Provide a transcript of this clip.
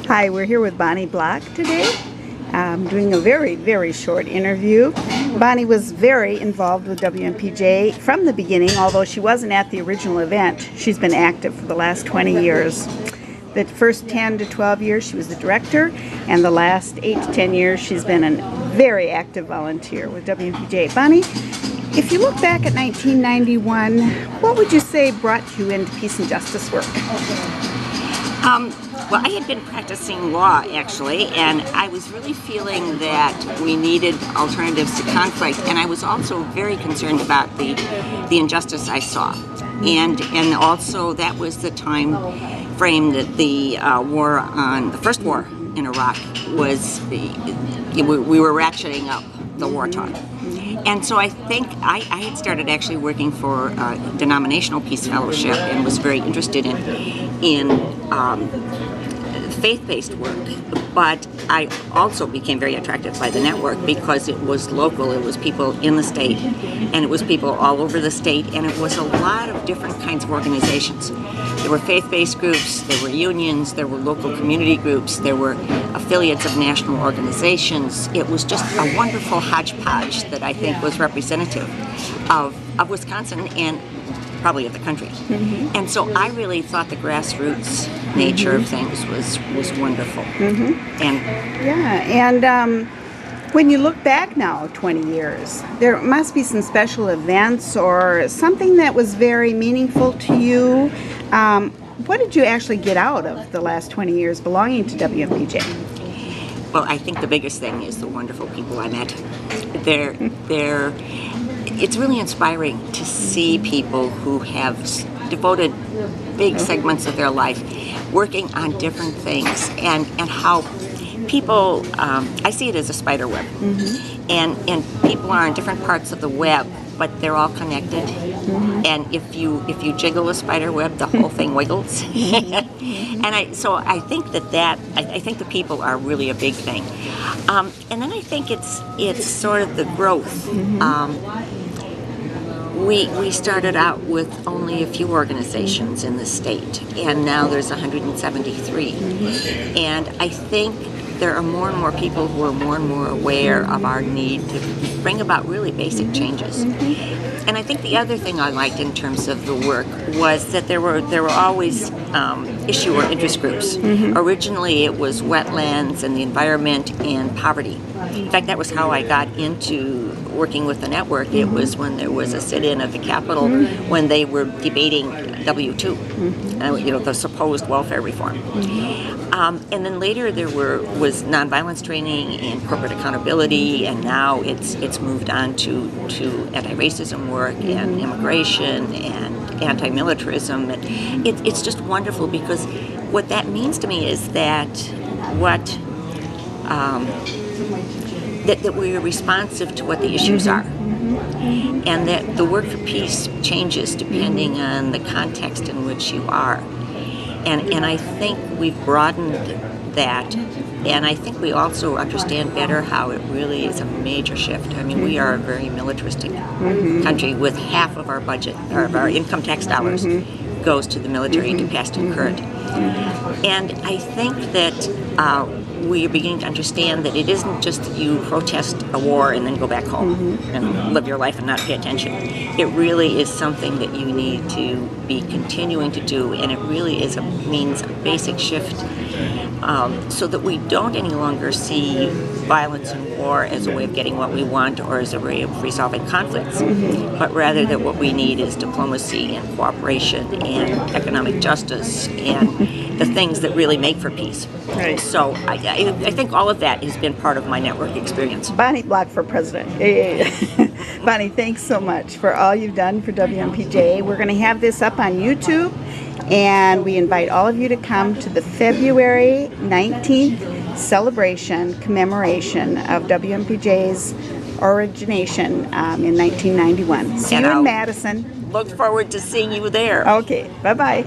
Hi, we're here with Bonnie Block today. Doing a very, very short interview. Bonnie was very involved with WNPJ from the beginning, although she wasn't at the original event. She's been active for the last 20 years. The first 10 to 12 years she was the director, and the last 8 to 10 years she's been a very active volunteer with WNPJ. Bonnie, if you look back at 1991, what would you say brought you into peace and justice work? Well, I had been practicing law, actually, and I was really feeling that we needed alternatives to conflict, and I was also very concerned about the injustice I saw. And also that was the time frame that the first war in Iraq was, we were ratcheting up the war talk. And so I think I had started actually working for a denominational peace fellowship and was very interested in faith-based work, but I also became very attracted by the network because it was local, it was people in the state, and it was people all over the state, and it was a lot of different kinds of organizations. There were faith-based groups, there were unions, there were local community groups, there were affiliates of national organizations. It was just a wonderful hodgepodge that I think was representative of Wisconsin and probably of the country. Mm-hmm. And so I really thought the grassroots nature of things was wonderful. Mm-hmm. And when you look back now 20 years, there must be some special events or something that was very meaningful to you. What did you actually get out of the last 20 years belonging to WNPJ? Well, I think the biggest thing is the wonderful people I met. It's really inspiring to see people who have devoted big segments of their life working on different things, and how people, I see it as a spider web, mm-hmm. and people are in different parts of the web, but they're all connected, mm-hmm. and if you jiggle a spider web, the whole thing wiggles. And I think I think the people are really a big thing, and then I think it's sort of the growth. Mm-hmm. We started out with only a few organizations in the state, and now there's 173. Mm-hmm. And I think there are more and more people who are more and more aware of our need to bring about really basic changes. Mm-hmm. And I think the other thing I liked in terms of the work was that there were always issue or interest groups. Mm-hmm. Originally it was wetlands and the environment and poverty. In fact, that was how I got into working with the network. Mm-hmm. It was when there was a sit-in at the Capitol, mm-hmm. when they were debating W-2, mm-hmm. The supposed welfare reform. Mm-hmm. And then later there was nonviolence training and corporate accountability, and now it's moved on to anti-racism work, mm-hmm. and immigration and anti-militarism. And it's just wonderful, because what that means to me is that that we are responsive to what the issues are, mm-hmm. and that the work for peace changes depending on the context in which you are. And I think we've broadened that, and I think we also understand better how it really is a major shift. I mean, we are a very militaristic, mm-hmm. country, with half of our budget, or of our income tax dollars, mm-hmm. goes to the military, mm-hmm. to past and current. Mm-hmm. And I think that we are beginning to understand that it isn't just that you protest a war and then go back home, mm-hmm. and live your life and not pay attention. It really is something that you need to be continuing to do, and it really means a basic shift, so that we don't any longer see violence and war as a way of getting what we want or as a way of resolving conflicts, mm-hmm. but rather that what we need is diplomacy and cooperation and economic justice and the things that really make for peace. Right. So I think all of that has been part of my network experience. Bonnie Block for president. Bonnie, thanks so much for all you've done for WNPJ. We're going to have this up on YouTube, and we invite all of you to come to the February 19th celebration commemoration of WNPJ's origination in 1991. See you in Madison. Look forward to seeing you there. Okay, bye-bye.